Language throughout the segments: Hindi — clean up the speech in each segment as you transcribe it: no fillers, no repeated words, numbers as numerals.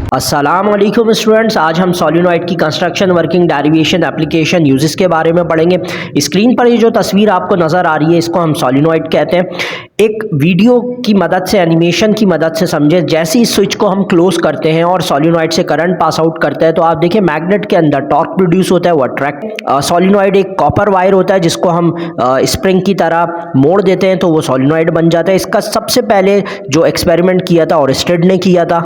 अस्सलामुअलैकुम स्टूडेंट्स, आज हम सोलिनॉइड की construction, working, derivation, application, uses के बारे में पढ़ेंगे। स्क्रीन पर ये जो तस्वीर आपको नज़र आ रही है इसको हम सोलिनॉइड कहते हैं। एक वीडियो की मदद से, एनिमेशन की मदद से समझे। जैसे इस स्विच को हम क्लोज करते हैं और सोलिनॉइड से करंट पास आउट करते हैं तो आप देखिए मैग्नेट के अंदर टॉर्क प्रोड्यूस होता है, वो अट्रैक्ट। सोलिनॉइड एक कॉपर वायर होता है जिसको हम स्प्रिंग की तरह मोड़ देते हैं तो वो सोलिनॉइड बन जाता है। इसका सबसे पहले जो एक्सपेरिमेंट किया था ओरस्टेड ने किया था।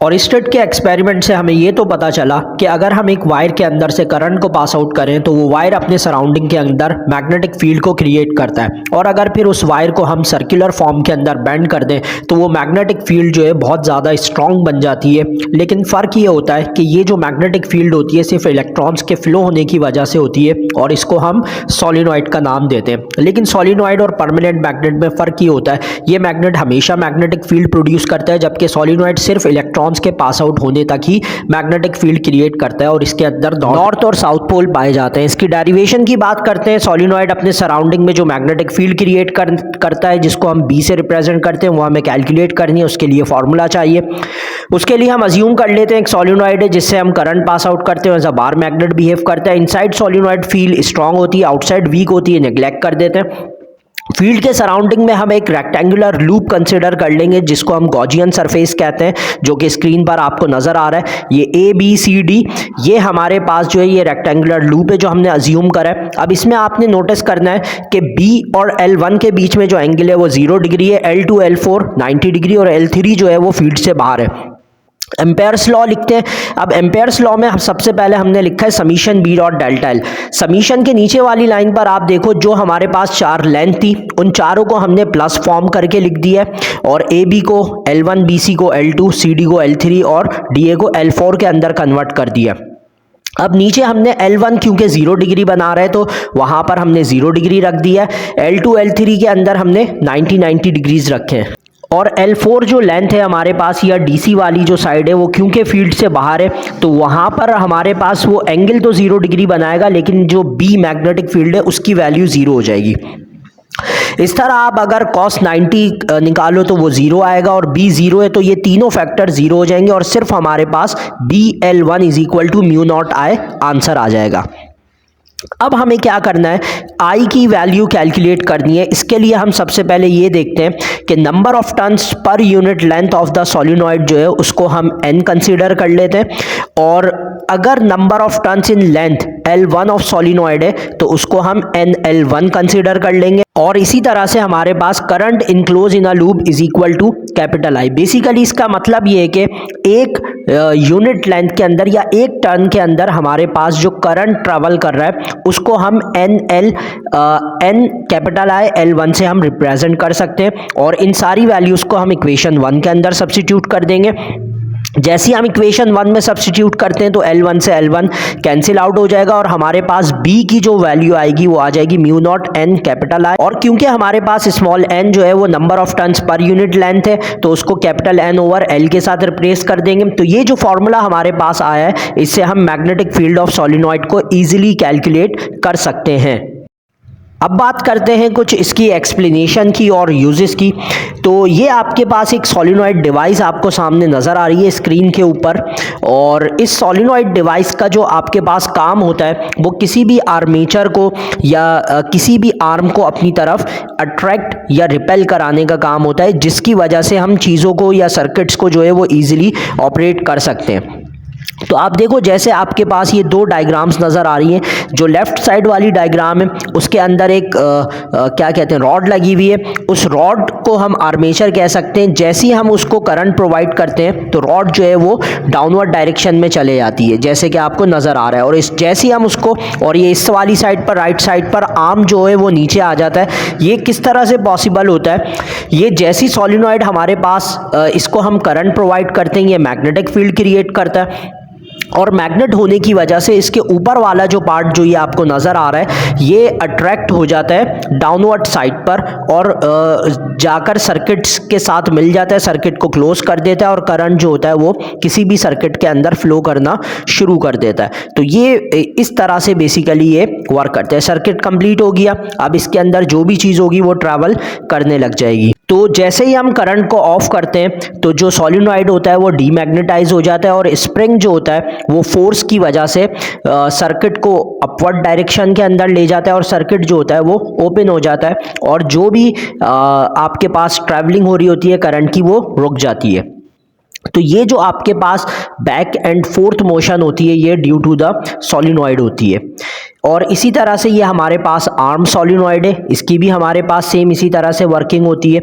ओरस्टेड के एक्सपेरिमेंट से हमें ये तो पता चला कि अगर हम एक वायर के अंदर से करंट को पास आउट करें तो वो वायर अपने सराउंडिंग के अंदर मैग्नेटिक फील्ड को क्रिएट करता है, और अगर फिर उस वायर को हम सर्कुलर फॉर्म के अंदर बेंड कर दें तो वो मैग्नेटिक फील्ड जो है बहुत ज़्यादा स्ट्रॉन्ग बन जाती है। लेकिन फ़र्क ये होता है कि ये जो मैग्नेटिक फील्ड होती है सिर्फ इलेक्ट्रॉन्स के फ्लो होने की वजह से होती है और इसको हम सोलिनॉइड का नाम देते हैं। लेकिन सोलिनॉइड और परमानेंट मैग्नेट में फ़र्क ये होता है, ये मैग्नेट हमेशा मैग्नेटिक फील्ड प्रोड्यूस करता है जबकि सोलिनॉइड सिर्फ इलेक्ट्रॉन्स के पास आउट होने तक ही मैग्नेटिक फील्ड क्रिएट करता है और इसके अंदर नॉर्थ और साउथ पोल पाए जाते हैं। इसकी डेरिवेशन की बात करते हैं। सोलिनॉइड अपने सराउंडिंग में जो मैग्नेटिक फील्ड क्रिएट करता है जिसको हम बी से रिप्रेजेंट करते हैं वो हमें कैलकुलेट करनी है, उसके लिए फॉर्मूला चाहिए। उसके लिए हम अज्यूम कर लेते हैं एक सोलिनॉइड है जिससे हम करंट पास आउट करते हैं, as a bar magnet behave करता है। इनसाइड सोलिनॉइड फील्ड स्ट्रांग होती है, आउटसाइड वीक होती है, नेग्लेक्ट कर देते हैं। फील्ड के सराउंडिंग में हम एक रेक्टेंगुलर लूप कंसिडर कर लेंगे जिसको हम गॉसियन सरफेस कहते हैं, जो कि स्क्रीन पर आपको नजर आ रहा है। ये ए बी सी डी ये हमारे पास जो है ये रेक्टेंगुलर लूप है जो हमने अज्यूम करा है। अब इसमें आपने नोटिस करना है कि बी और L1 के बीच में जो एंगल है वो 0 डिग्री है, L2 L4 90 डिग्री और L3 जो है वो फील्ड से बाहर है। एम्पेयर्स लॉ लिखते हैं। अब एम्पेयर्स लॉ में सबसे पहले हमने लिखा है summation B dot delta L. Summation के नीचे वाली लाइन पर आप देखो जो हमारे पास चार लेंथ थी उन चारों को हमने प्लस फॉर्म करके लिख दिया है, और ए बी को L1, बी सी को L2, सी डी को L3 और डी ए को L4 के अंदर कन्वर्ट कर दिया। अब नीचे हमने L1 क्योंकि 0 डिग्री बना रहे तो वहां पर हमने 0 डिग्री रख दिया है। L2 L3 के अंदर हमने 90 डिग्रीज रखे हैं, और L4 जो लेंथ है हमारे पास या DC वाली जो साइड है वो क्योंकि फील्ड से बाहर है तो वहाँ पर हमारे पास वो एंगल तो 0 डिग्री बनाएगा लेकिन जो B मैग्नेटिक फील्ड है उसकी वैल्यू 0 हो जाएगी। इस तरह आप अगर cos 90 निकालो तो वो 0 आएगा और B 0 है तो ये तीनों फैक्टर 0 हो जाएंगे और सिर्फ हमारे पास BL1 is equal to mu naught I answer आ जाएगा। अब हमें क्या करना है, आई की वैल्यू कैलकुलेट करनी है। इसके लिए हम सबसे पहले ये देखते हैं कि number of turns per unit length of the solenoid जो है उसको हम n कंसीडर कर लेते हैं, और अगर number of turns in length L1 of solenoid है तो उसको हम NL1 कंसीडर कर लेंगे। और इसी तरह से हमारे पास current enclose in a loop is equal to capital I। Basically इसका मतलब ये है कि एक यूनिट लेंथ के अंदर या एक टर्न के अंदर हमारे पास जो करंट ट्रेवल कर रहा है उसको हम N कैपिटल I L1 से हम रिप्रेजेंट कर सकते हैं, और इन सारी वैल्यूज़ को हम इक्वेशन 1 के अंदर सब्स्टिट्यूट कर देंगे। जैसे ही हम इक्वेशन 1 में सब्स्टिट्यूट करते हैं तो L1 से L1 कैंसिल आउट हो जाएगा और हमारे पास B की जो वैल्यू आएगी वो आ जाएगी mu naught N capital I। और क्योंकि हमारे पास स्मॉल n जो है वो number of turns per unit length है तो उसको कैपिटल N ओवर L के साथ रिप्लेस कर देंगे। तो ये जो फॉर्मूला हमारे पास आया है इससे हम मैग्नेटिक फील्ड ऑफ सोलिनॉइड को ईजिली कैलकुलेट कर सकते हैं। अब बात करते हैं कुछ इसकी एक्सप्लेनेशन की और यूजेस की। तो ये आपके पास एक सोलिनॉइड डिवाइस आपको सामने नज़र आ रही है स्क्रीन के ऊपर, और इस सोलिनॉइड डिवाइस का जो आपके पास काम होता है वो किसी भी आर्मेचर को या किसी भी आर्म को अपनी तरफ अट्रैक्ट या रिपेल कराने का काम होता है, जिसकी वजह से हम चीज़ों को या सर्किट्स को जो है वो ईजिली ऑपरेट कर सकते हैं। तो आप देखो जैसे आपके पास ये दो डायग्राम्स नज़र आ रही हैं। जो लेफ्ट साइड वाली डायग्राम है उसके अंदर एक क्या कहते हैं रॉड लगी हुई है। उस रॉड को हम आर्मेचर कह सकते हैं। जैसे ही हम उसको करंट प्रोवाइड करते हैं तो रॉड जो है वो डाउनवर्ड डायरेक्शन में चले जाती है जैसे कि आपको नज़र आ रहा है, और इस जैसे ही हम उसको, और ये इस वाली साइड पर राइट साइड पर आर्म जो है वो नीचे आ जाता है। ये किस तरह से पॉसिबल होता है, ये जैसी सोलिनॉइड हमारे पास इसको हम करंट प्रोवाइड करते हैं ये मैग्नेटिक फील्ड क्रिएट करता है, और मैग्नेट होने की वजह से इसके ऊपर वाला जो पार्ट जो ये आपको नज़र आ रहा है ये अट्रैक्ट हो जाता है डाउनवर्ड साइड पर और जाकर सर्किट्स के साथ मिल जाता है, सर्किट को क्लोज कर देता है और करंट जो होता है वो किसी भी सर्किट के अंदर फ्लो करना शुरू कर देता है। तो ये इस तरह से बेसिकली ये वर्क करता है। सर्किट कंप्लीट हो गया, अब इसके अंदर जो भी चीज़ होगी वो ट्रैवल करने लग जाएगी। तो जैसे ही हम करंट को ऑफ करते हैं तो जो सोलिनॉइड होता है वो डीमैग्नेटाइज हो जाता है और स्प्रिंग जो होता है वो फोर्स की वजह से सर्किट को अपवर्ड डायरेक्शन के अंदर ले जाता है और सर्किट जो होता है वो ओपन हो जाता है और जो भी आपके पास ट्रैवलिंग हो रही होती है करंट की वो रुक जाती है। तो ये जो आपके पास बैक एंड फोर्थ मोशन होती है ये ड्यू टू द सोलिनॉइड होती है। और इसी तरह से ये हमारे पास आर्म सोलिनॉइड है, इसकी भी हमारे पास सेम इसी तरह से वर्किंग होती है।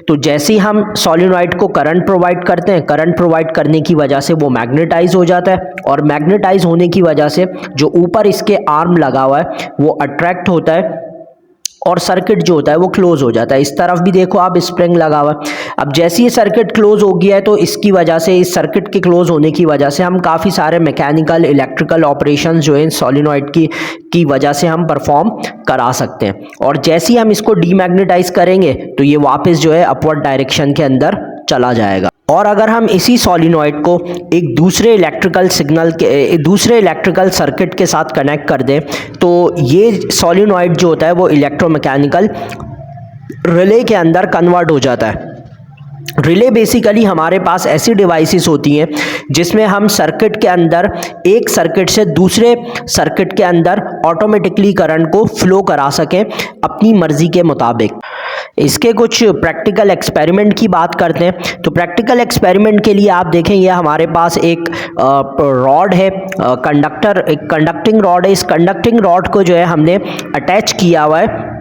तो जैसे ही हम सोलिनॉइड को करंट प्रोवाइड करते हैं, करंट प्रोवाइड करने की वजह से वो मैग्नेटाइज हो जाता है और मैग्नेटाइज होने की वजह से जो ऊपर इसके आर्म लगा हुआ है वो अट्रैक्ट होता है और सर्किट जो होता है वो क्लोज हो जाता है। इस तरफ भी देखो आप स्प्रिंग लगा हुआ है। अब जैसे ये सर्किट क्लोज हो गया है तो इसकी वजह से, इस सर्किट के क्लोज होने की वजह से हम काफ़ी सारे मैकेनिकल इलेक्ट्रिकल ऑपरेशंस जो है सोलिनॉइड की वजह से हम परफॉर्म करा सकते हैं। और जैसे ही हम इसको डीमैग्नेटाइज करेंगे तो ये वापस जो है अपवर्ड डायरेक्शन के अंदर चला जाएगा। और अगर हम इसी सोलिनॉइड को एक दूसरे इलेक्ट्रिकल सर्किट के साथ कनेक्ट कर दें तो ये सोलिनॉइड जो होता है वो इलेक्ट्रोमैकेनिकल रिले के अंदर कन्वर्ट हो जाता है। रिले बेसिकली हमारे पास ऐसी डिवाइसेस होती हैं जिसमें हम सर्किट के अंदर एक सर्किट से दूसरे सर्किट के अंदर ऑटोमेटिकली करंट को फ्लो करा सकें अपनी मर्जी के मुताबिक। इसके कुछ प्रैक्टिकल एक्सपेरिमेंट की बात करते हैं। तो प्रैक्टिकल एक्सपेरिमेंट के लिए आप देखें यह हमारे पास एक रॉड है, एक कंडक्टिंग रॉड है। इस कंडक्टिंग रॉड को जो है हमने अटैच किया हुआ है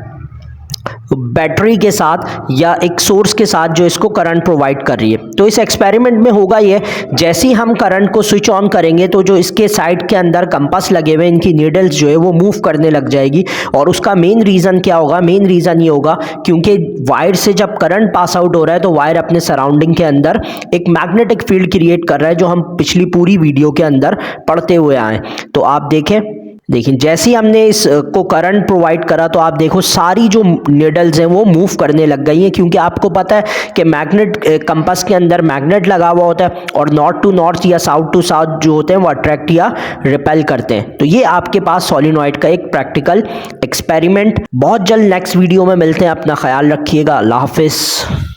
बैटरी के साथ या एक सोर्स के साथ जो इसको करंट प्रोवाइड कर रही है। तो इस एक्सपेरिमेंट में होगा ये, जैसे ही हम करंट को स्विच ऑन करेंगे तो जो इसके साइड के अंदर कंपास लगे हुए इनकी नीडल्स जो है वो मूव करने लग जाएगी। और उसका मेन रीज़न क्या होगा? मेन रीज़न ये होगा क्योंकि वायर से जब करंट पास आउट हो रहा है तो वायर अपने सराउंडिंग के अंदर एक मैग्नेटिक फील्ड क्रिएट कर रहा है जो हम पिछली पूरी वीडियो के अंदर पढ़ते हुए आए। तो आप देखें जैसे ही हमने इसको करंट प्रोवाइड करा तो आप देखो सारी जो नीडल्स हैं वो मूव करने लग गई हैं, क्योंकि आपको पता है कि मैग्नेट कंपास के अंदर मैग्नेट लगा हुआ होता है और नॉर्थ टू नॉर्थ या साउथ टू साउथ जो होते हैं वो अट्रैक्ट या रिपेल करते हैं। तो ये आपके पास सोलिनॉइड का एक प्रैक्टिकल एक्सपेरिमेंट। बहुत जल्द नेक्स्ट वीडियो में मिलते हैं। अपना ख्याल रखिएगा। अल्लाह हाफिज़।